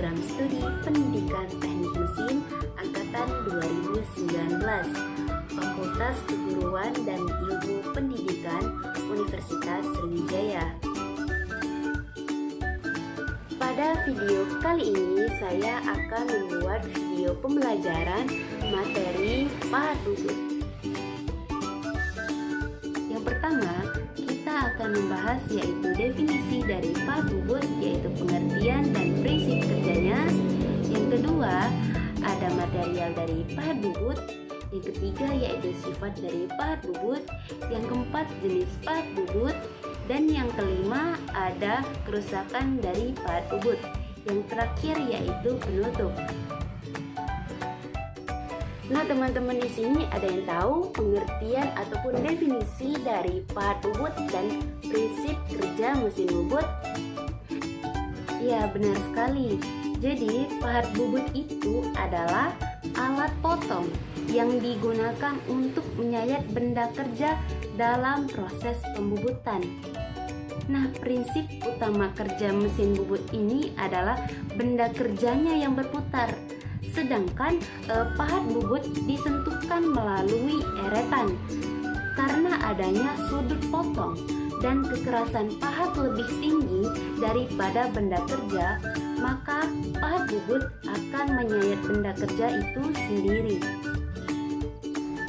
Program Studi Pendidikan Teknik Mesin Angkatan 2019, Fakultas Keguruan dan Ilmu Pendidikan Universitas Sriwijaya. Pada video kali ini saya akan membuat video pembelajaran materi pahat bubut. Yang pertama, kita akan membahas yaitu definisi dari pahat bubut, yaitu pengertian dan prinsip kerjanya. Yang kedua, ada material dari pahat bubut. Yang ketiga yaitu sifat dari pahat bubut. Yang keempat, jenis pahat bubut. Dan yang kelima ada kerusakan dari pahat bubut. Yang terakhir yaitu penutup. Nah, teman-teman, di sini ada yang tahu pengertian ataupun definisi dari pahat bubut dan prinsip kerja mesin bubut? Ya, benar sekali. Jadi, pahat bubut itu adalah alat potong yang digunakan untuk menyayat benda kerja dalam proses pembubutan. Nah, prinsip utama kerja mesin bubut ini adalah benda kerjanya yang berputar, sedangkan pahat bubut disentuhkan melalui eretan. Karena adanya sudut potong dan kekerasan pahat lebih tinggi daripada benda kerja, maka pahat bubut akan menyayat benda kerja itu sendiri.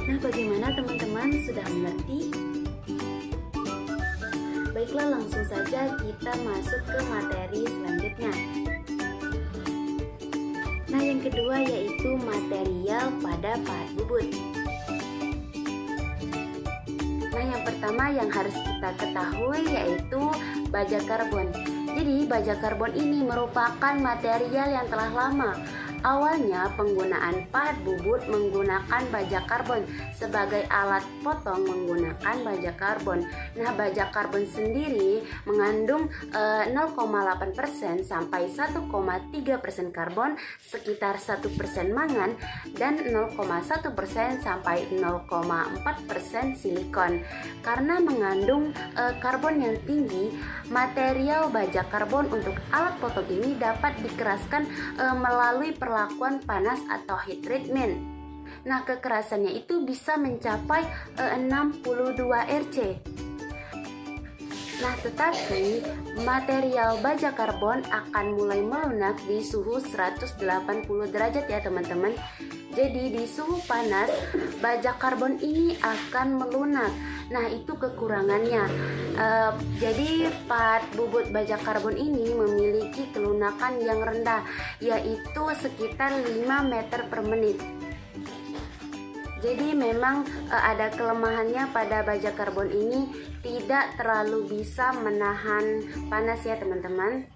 Nah, bagaimana teman-teman, sudah mengerti? Baiklah, langsung saja kita masuk ke materi selanjutnya. Nah, yang kedua yaitu material pada pahat bubut. Nah, yang pertama yang harus kita ketahui yaitu baja karbon. Jadi, baja karbon ini merupakan material yang telah lama. Awalnya penggunaan pahat bubut menggunakan baja karbon sebagai alat potong menggunakan baja karbon. Nah, baja karbon sendiri mengandung 0,8% sampai 1,3% karbon, sekitar 1% mangan, dan 0,1% sampai 0,4% silikon. Karena mengandung karbon yang tinggi, material baja karbon untuk alat potong ini dapat dikeraskan melalui perlakuan panas atau heat treatment. Nah, kekerasannya itu bisa mencapai 62 Rc. Nah, tetapi material baja karbon akan mulai melunak di suhu 180 derajat ya teman-teman. Jadi di suhu panas baja karbon ini akan melunak. Nah, itu kekurangannya. Jadi pahat bubut baja karbon ini memiliki kelunakan yang rendah, yaitu sekitar 5 meter per menit. Jadi memang ada kelemahannya pada baja karbon ini, tidak terlalu bisa menahan panas ya teman-teman.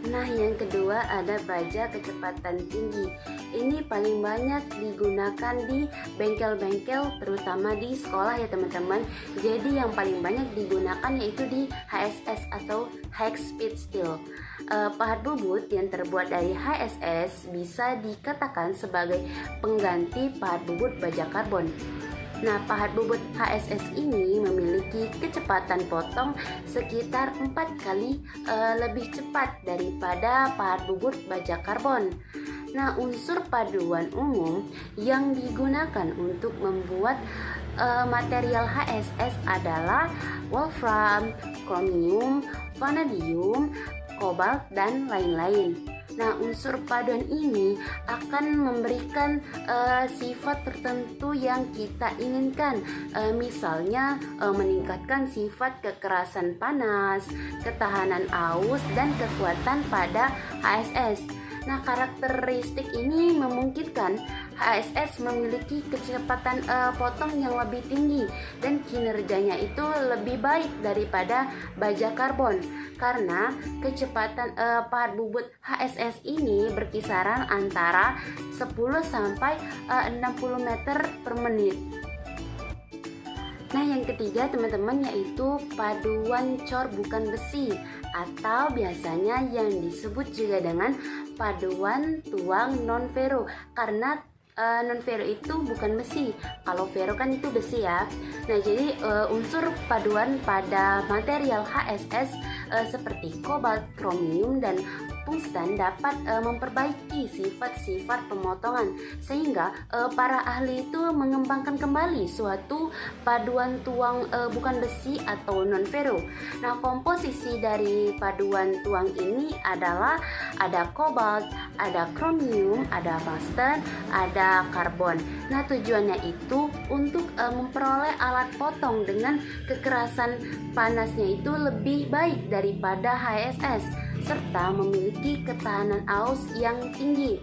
Nah, yang kedua ada baja kecepatan tinggi. Ini paling banyak digunakan di bengkel-bengkel, terutama di sekolah ya teman-teman. Jadi yang paling banyak digunakan yaitu di HSS atau High Speed Steel. Pahat bubut yang terbuat dari HSS bisa dikatakan sebagai pengganti pahat bubut baja karbon. Nah, pahat bubut HSS ini memiliki kecepatan potong sekitar 4 kali lebih cepat daripada pahat bubut baja karbon. Nah, unsur paduan umum yang digunakan untuk membuat material HSS adalah wolfram, chromium, vanadium, kobalt, dan lain-lain. Nah, unsur paduan ini akan memberikan sifat tertentu yang kita inginkan. Misalnya meningkatkan sifat kekerasan panas, ketahanan aus, dan kekuatan pada HSS. Nah, karakteristik ini memungkinkan HSS memiliki kecepatan potong yang lebih tinggi dan kinerjanya itu lebih baik daripada baja karbon, karena kecepatan pahat bubut HSS ini berkisaran antara 10 sampai 60 meter per menit. Nah, yang ketiga teman-teman yaitu paduan cor bukan besi, atau biasanya yang disebut juga dengan paduan tuang non ferro, karena non ferro itu bukan besi, kalau ferro kan itu besi ya. Nah, jadi unsur paduan pada material HSS seperti kobalt, kromium, dan tepung stand dapat memperbaiki sifat-sifat pemotongan, sehingga para ahli itu mengembangkan kembali suatu paduan tuang bukan besi atau non-ferro. Nah, komposisi dari paduan tuang ini adalah ada kobalt, ada kromium, ada tungsten, ada karbon. Nah, tujuannya itu untuk memperoleh alat potong dengan kekerasan panasnya itu lebih baik daripada HSS, serta memiliki ketahanan aus yang tinggi.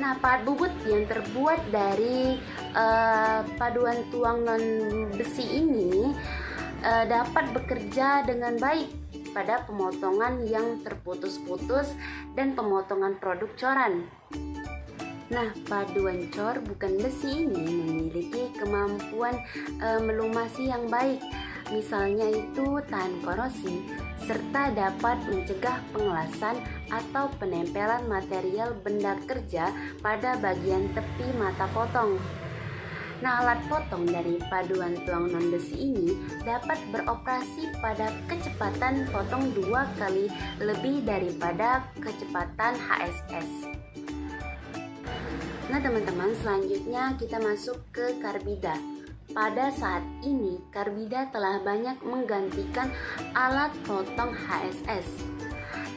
Nah, pahat bubut yang terbuat dari paduan tuang non besi ini dapat bekerja dengan baik pada pemotongan yang terputus-putus dan pemotongan produk coran. Nah, paduan cor bukan besi ini memiliki kemampuan melumasi yang baik, misalnya itu tahan korosi, serta dapat mencegah pengelasan atau penempelan material benda kerja pada bagian tepi mata potong. Nah, alat potong dari paduan tuang non besi ini dapat beroperasi pada kecepatan potong 2 kali lebih daripada kecepatan HSS. Nah, teman-teman, selanjutnya kita masuk ke karbida. Pada saat ini, karbida telah banyak menggantikan alat potong HSS.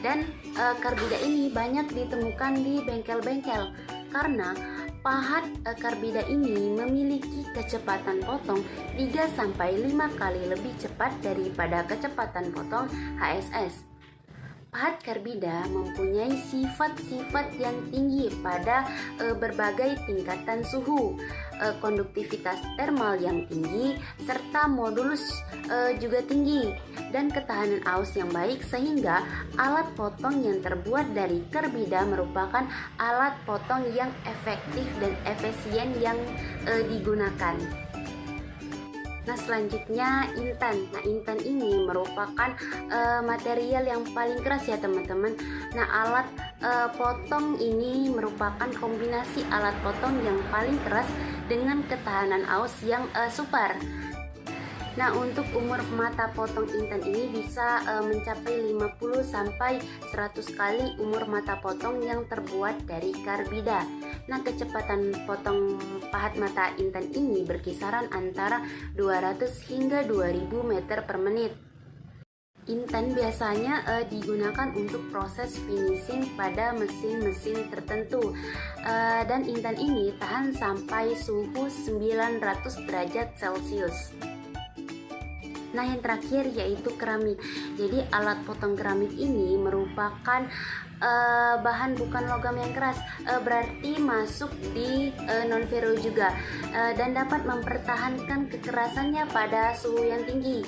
Dan karbida ini banyak ditemukan di bengkel-bengkel karena pahat karbida ini memiliki kecepatan potong 3-5 kali lebih cepat daripada kecepatan potong HSS. Pahat karbida mempunyai sifat-sifat yang tinggi pada berbagai tingkatan suhu, konduktivitas termal yang tinggi, serta modulus juga tinggi, dan ketahanan aus yang baik, sehingga alat potong yang terbuat dari karbida merupakan alat potong yang efektif dan efisien yang digunakan. Nah, selanjutnya intan. Nah, intan ini merupakan material yang paling keras ya teman-teman. Nah, alat potong ini merupakan kombinasi alat potong yang paling keras dengan ketahanan aus yang super. Nah, untuk umur mata potong intan ini bisa mencapai 50 sampai 100 kali umur mata potong yang terbuat dari karbida. Nah, kecepatan potong pahat mata intan ini berkisaran antara 200 hingga 2000 meter per menit. Intan biasanya digunakan untuk proses finishing pada mesin-mesin tertentu, dan intan ini tahan sampai suhu 900 derajat Celcius. Nah, yang terakhir yaitu keramik. Jadi alat potong keramik ini merupakan bahan bukan logam yang keras, berarti masuk di non-ferro juga, dan dapat mempertahankan kekerasannya pada suhu yang tinggi.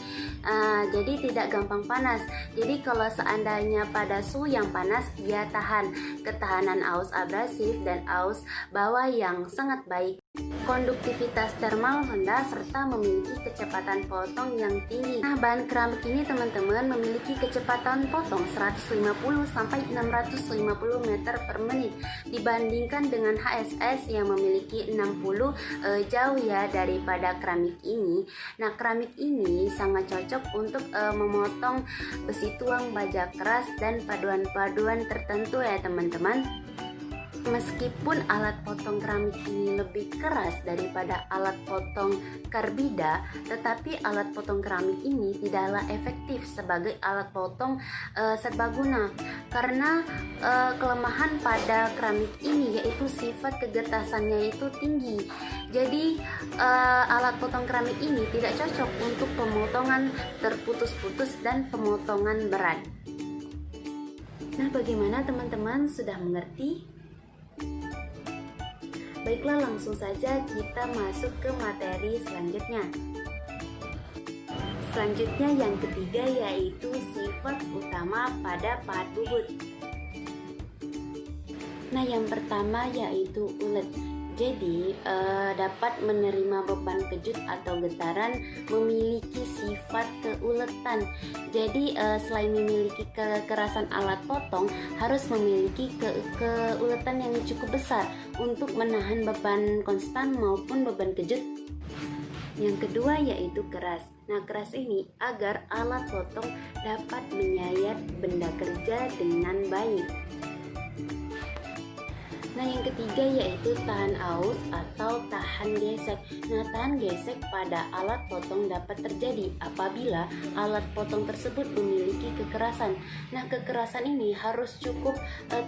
Jadi tidak gampang panas. Jadi kalau seandainya pada suhu yang panas, dia tahan ketahanan aus abrasif dan aus bawah yang sangat baik. Konduktivitas termal rendah serta memiliki kecepatan potong yang tinggi. Nah, bahan keramik ini teman-teman memiliki kecepatan potong 150 sampai 650 meter per menit dibandingkan dengan HSS yang memiliki 60, jauh ya daripada keramik ini. Nah, keramik ini sangat cocok untuk memotong besi tuang, baja keras, dan paduan-paduan tertentu ya teman-teman. Meskipun alat potong keramik ini lebih keras daripada alat potong karbida, tetapi alat potong keramik ini tidaklah efektif sebagai alat potong serbaguna karena kelemahan pada keramik ini yaitu sifat kegetasannya itu tinggi. Jadi alat potong keramik ini tidak cocok untuk pemotongan terputus-putus dan pemotongan berat. Nah, bagaimana teman-teman, sudah mengerti? Baiklah, langsung saja kita masuk ke materi selanjutnya. Selanjutnya yang ketiga yaitu sifat utama pada pahat bubut. Nah, yang pertama yaitu ulet. Jadi dapat menerima beban kejut atau getaran, memiliki sifat keuletan. Jadi selain memiliki kekerasan alat potong, harus memiliki keuletan yang cukup besar untuk menahan beban konstan maupun beban kejut. Yang kedua yaitu keras. Nah, keras ini agar alat potong dapat menyayat benda kerja dengan baik. Nah, yang ketiga yaitu tahan aus atau tahan gesek. Nah, tahan gesek pada alat potong dapat terjadi apabila alat potong tersebut memiliki kekerasan. Nah, kekerasan ini harus cukup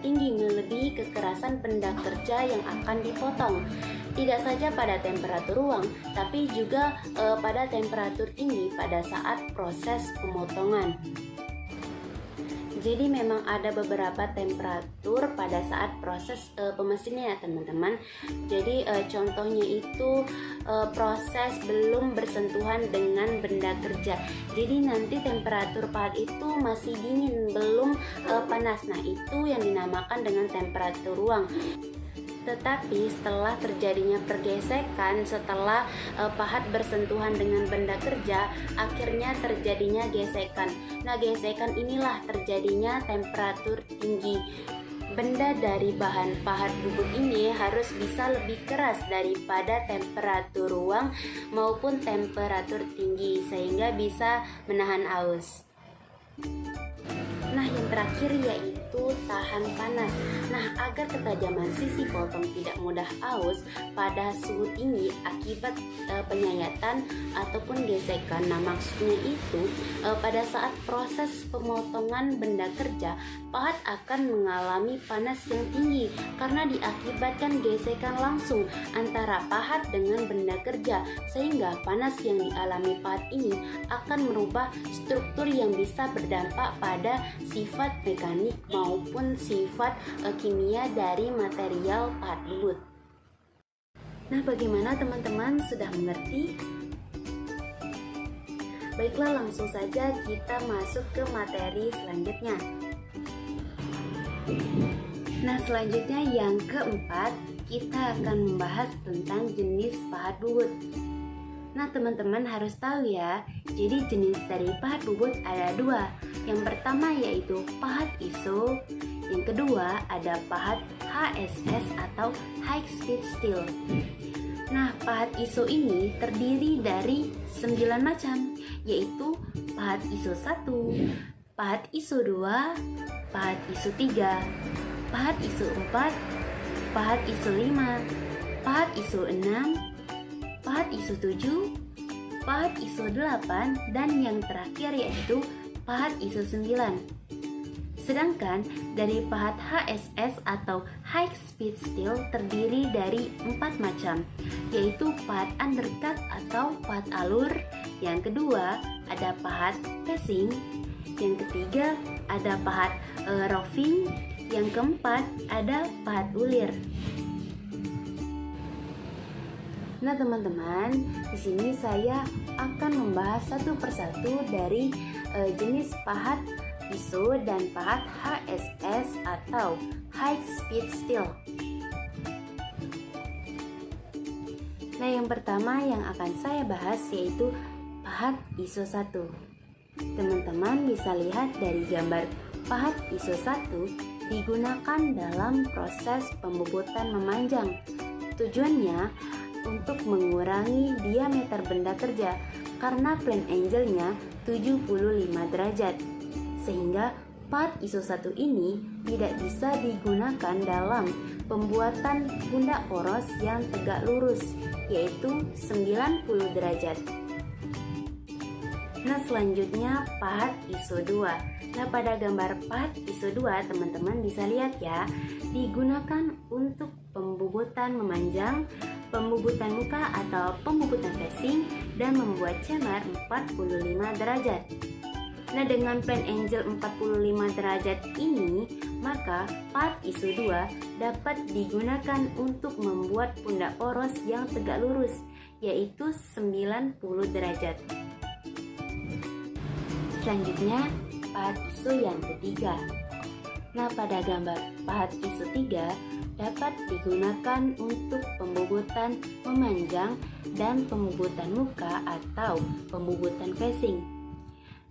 tinggi, melebihi kekerasan benda kerja yang akan dipotong. Tidak saja pada temperatur ruang, tapi juga pada temperatur tinggi pada saat proses pemotongan. Jadi memang ada beberapa temperatur pada saat proses pemesinnya ya teman-teman. Jadi contohnya itu proses belum bersentuhan dengan benda kerja. Jadi nanti temperatur pahat itu masih dingin, belum panas. Nah, itu yang dinamakan dengan temperatur ruang. Tetapi setelah terjadinya pergesekan, setelah pahat bersentuhan dengan benda kerja, akhirnya terjadinya gesekan. Nah, gesekan inilah terjadinya temperatur tinggi. Benda dari bahan pahat bubut ini harus bisa lebih keras daripada temperatur ruang maupun temperatur tinggi sehingga bisa menahan aus. Nah, yang terakhir yaitu tahan panas. Nah, agar ketajaman sisi potong tidak mudah aus pada suhu tinggi akibat penyayatan ataupun gesekan. Nah, maksudnya itu pada saat proses pemotongan benda kerja, pahat akan mengalami panas yang tinggi karena diakibatkan gesekan langsung antara pahat dengan benda kerja, sehingga panas yang dialami pahat ini akan merubah struktur yang bisa berdampak pada sifat mekanik maupun sifat kimia dari material pahat bubut. Nah, bagaimana teman-teman, sudah mengerti? Baiklah, langsung saja kita masuk ke materi selanjutnya. Nah, selanjutnya yang keempat, kita akan membahas tentang jenis pahat bubut. Nah, teman-teman harus tahu ya, jadi jenis dari pahat bubut ada dua. Yang pertama yaitu pahat ISO, yang kedua ada pahat HSS atau High Speed Steel. Nah, pahat ISO ini terdiri dari 9 macam, yaitu pahat ISO 1, pahat ISO 2, pahat ISO 3, pahat ISO 4, pahat ISO 5, pahat ISO 6, pahat ISO 7, pahat ISO 8, dan yang terakhir yaitu pahat ISO 9. Sedangkan dari pahat HSS atau High Speed Steel terdiri dari 4 macam, yaitu pahat undercut atau pahat alur, yang kedua ada pahat passing, yang ketiga ada pahat roving, yang keempat ada pahat ulir. Nah, teman-teman, di sini saya akan membahas satu persatu dari jenis pahat ISO dan pahat HSS atau High Speed Steel. Nah, yang pertama yang akan saya bahas yaitu pahat ISO 1. Teman-teman bisa lihat dari gambar pahat ISO 1 digunakan dalam proses pembubutan memanjang. Tujuannya untuk mengurangi diameter benda kerja karena plane angle-nya 75 derajat, sehingga pahat ISO 1 ini tidak bisa digunakan dalam pembuatan pundak poros yang tegak lurus, yaitu 90 derajat. Nah, selanjutnya pahat ISO 2. Nah, pada gambar pahat ISO 2 teman-teman bisa lihat ya, digunakan untuk pembubutan memanjang, pembubutan muka atau pembubutan facing, dan membuat chamber 45 derajat. Nah, dengan plane angle 45 derajat ini, maka pahat ISO 2 dapat digunakan untuk membuat pundak poros yang tegak lurus, yaitu 90 derajat. Selanjutnya, pahat ISO yang ketiga. Nah, pada gambar pahat ISO 3 dapat digunakan untuk pembubutan memanjang dan pembubutan muka atau pembubutan facing.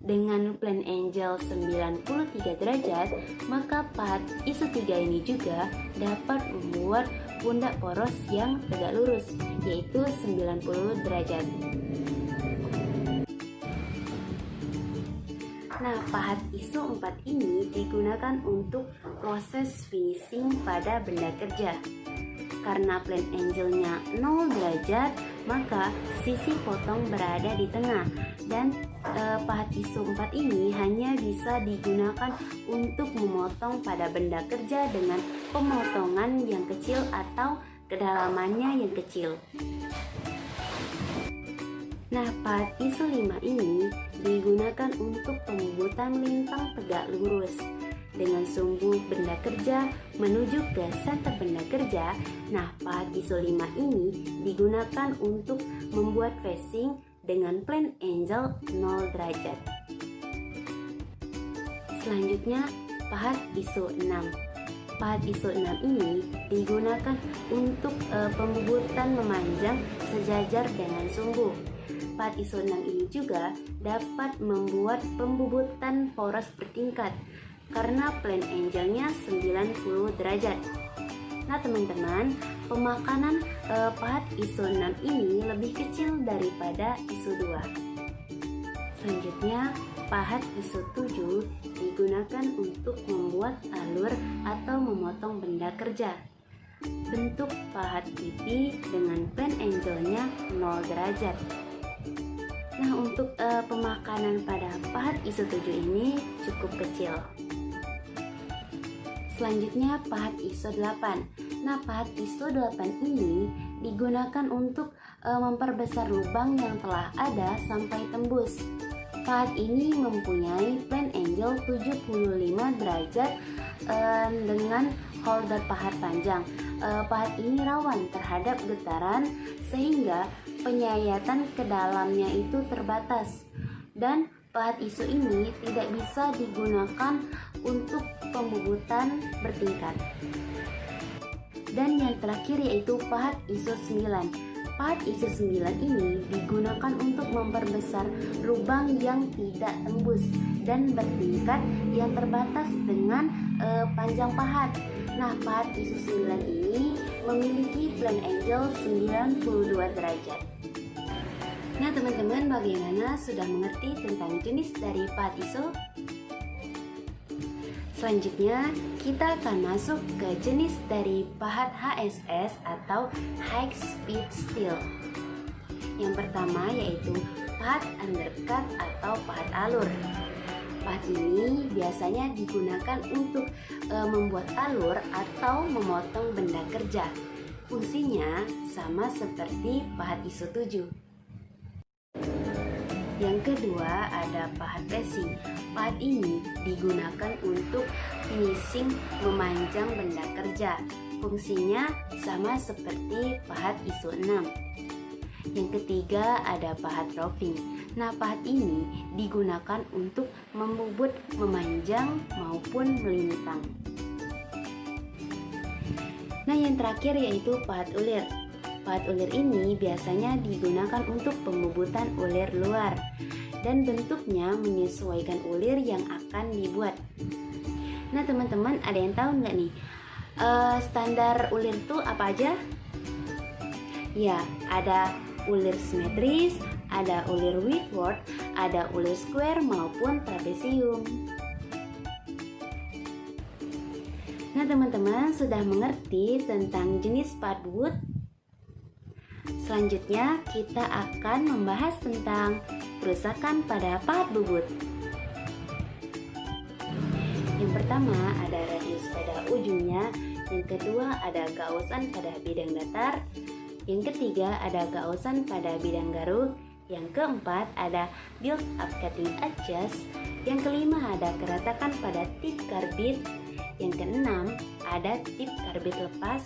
Dengan plane angle 93 derajat, maka pahat ISO 3 ini juga dapat membuat pundak poros yang tegak lurus, yaitu 90 derajat. Nah, pahat ISO 4 ini digunakan untuk proses finishing pada benda kerja. Karena plane angle-nya 0 derajat, maka sisi potong berada di tengah. Dan pahat ISO 4 ini hanya bisa digunakan untuk memotong pada benda kerja dengan pemotongan yang kecil atau kedalamannya yang kecil. Nah, pahat ISO 5 ini digunakan untuk pembubutan lintang tegak lurus dengan sumbu benda kerja menuju ke senter benda kerja. Nah, pahat ISO 5 ini digunakan untuk membuat facing dengan plane angle 0 derajat. Selanjutnya, pahat ISO 6. Pahat ISO 6 ini digunakan untuk pembubutan memanjang sejajar dengan sumbu. Pahat ISO 6 ini juga dapat membuat pembubutan poros bertingkat karena plane angle-nya 90 derajat. Nah teman-teman, pemakanan pahat ISO 6 ini lebih kecil daripada ISO 2. Selanjutnya, pahat ISO 7 digunakan untuk membuat alur atau memotong benda kerja. Bentuk pahat pipi dengan plane angle-nya 0 derajat. Nah, untuk pemakanan pada pahat ISO 7 ini cukup kecil. Selanjutnya, pahat ISO 8. Nah, pahat ISO 8 ini digunakan untuk memperbesar lubang yang telah ada sampai tembus. Pahat ini mempunyai plane angle 75 derajat dengan holder pahat panjang. Pahat ini rawan terhadap getaran sehingga penyayatan ke dalamnya itu terbatas, dan pahat ISO ini tidak bisa digunakan untuk pembubutan bertingkat. Dan yang terakhir yaitu pahat ISO 9. Pahat ISO 9 ini digunakan untuk memperbesar lubang yang tidak tembus dan bertingkat yang terbatas dengan panjang pahat. Nah, pahat ISO 9 ini memiliki plane angle 92 derajat. Nah teman-teman, bagaimana, sudah mengerti tentang jenis dari pahat ISO? Selanjutnya, kita akan masuk ke jenis dari pahat HSS atau High Speed Steel. Yang pertama yaitu pahat undercut atau pahat alur. Pahat ini biasanya digunakan untuk membuat alur atau memotong benda kerja. Fungsinya sama seperti pahat ISO 7. Yang kedua ada pahat racing. Pahat ini digunakan untuk finishing memanjang benda kerja. Fungsinya sama seperti pahat ISO 6. Yang ketiga ada pahat roving. Nah, pahat ini digunakan untuk membubut memanjang maupun melintang. Nah, yang terakhir yaitu pahat ulir. Pahat ulir ini biasanya digunakan untuk pembubutan ulir luar dan bentuknya menyesuaikan ulir yang akan dibuat. Nah teman-teman, ada yang tahu nggak nih standar ulir itu apa aja? Ya, ada ulir simetris, ada ulir Whitworth, ada ulir square maupun trapesium. Nah teman-teman, sudah mengerti tentang jenis pahat bubut? Selanjutnya kita akan membahas tentang kerusakan pada pahat bubut. Yang pertama ada radius pada ujungnya, yang kedua ada gaosan pada bidang datar, yang ketiga ada gaosan pada bidang garuk, yang keempat ada build up cutting edges, yang kelima ada keretakan pada tip karbit, yang keenam ada tip karbit lepas.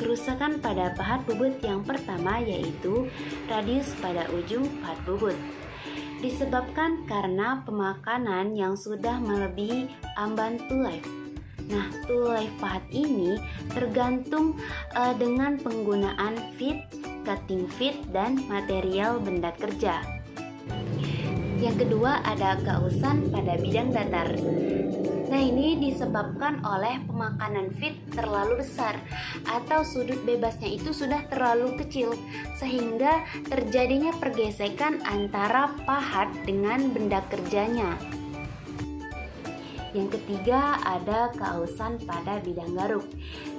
Kerusakan pada pahat bubut yang pertama yaitu radius pada ujung pahat bubut. Disebabkan karena pemakanan yang sudah melebihi ambang tool life. Nah, tool life pahat ini tergantung dengan penggunaan feed, cutting feed, dan material benda kerja. Yang kedua ada gaosan pada bidang datar. Nah, ini disebabkan oleh pemakanan feed terlalu besar atau sudut bebasnya itu sudah terlalu kecil sehingga terjadinya pergesekan antara pahat dengan benda kerjanya. Yang ketiga ada keausan pada bidang garuk.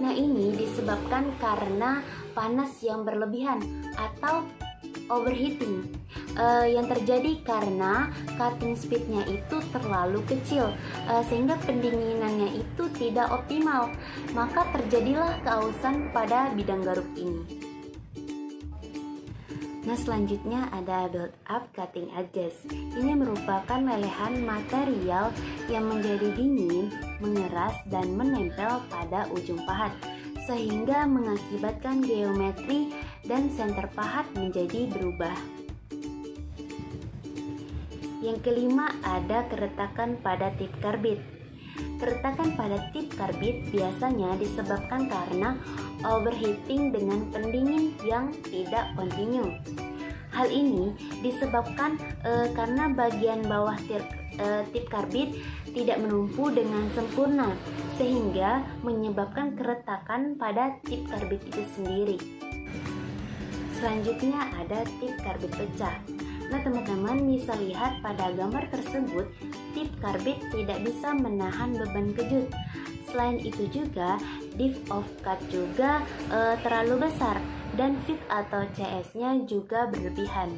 Nah, ini disebabkan karena panas yang berlebihan atau overheating yang terjadi karena cutting speednya itu terlalu kecil sehingga pendinginannya itu tidak optimal, maka terjadilah keausan pada bidang garuk ini. Nah, selanjutnya ada build up cutting edges. Ini merupakan lelehan material yang menjadi dingin, mengeras, dan menempel pada ujung pahat sehingga mengakibatkan geometri dan senter pahat menjadi berubah. Yang kelima ada keretakan pada tip karbit. Keretakan pada tip karbit biasanya disebabkan karena overheating dengan pendingin yang tidak kontinu. Hal ini disebabkan karena bagian bawah tip karbit tidak menumpu dengan sempurna sehingga menyebabkan keretakan pada tip karbit itu sendiri. Selanjutnya ada tip karbit pecah. Nah, teman-teman bisa lihat pada gambar tersebut, tip karbit tidak bisa menahan beban kejut. Selain itu juga, depth of cut juga terlalu besar dan fit atau CS-nya juga berlebihan.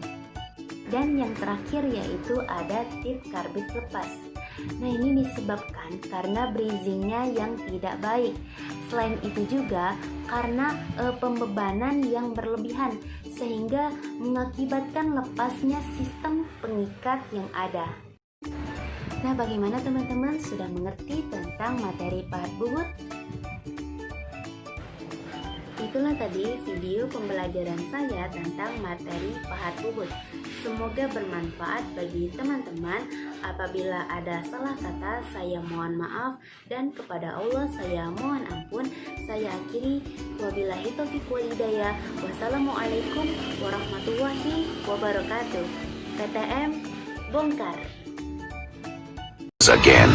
Dan yang terakhir yaitu ada tip karbit lepas. Nah, ini disebabkan karena breezingnya yang tidak baik. Selain itu juga karena pembebanan yang berlebihan sehingga mengakibatkan lepasnya sistem pengikat yang ada. Nah, bagaimana teman-teman, sudah mengerti tentang materi pahat bubut? Itulah tadi video pembelajaran saya tentang materi pahat bubut. Semoga bermanfaat bagi teman-teman. Apabila ada salah kata, saya mohon maaf, dan kepada Allah saya mohon ampun. Saya akhiri, wabillahi taufiq wal hidayah. Wassalamualaikum warahmatullahi wabarakatuh. PTM bongkar. Again.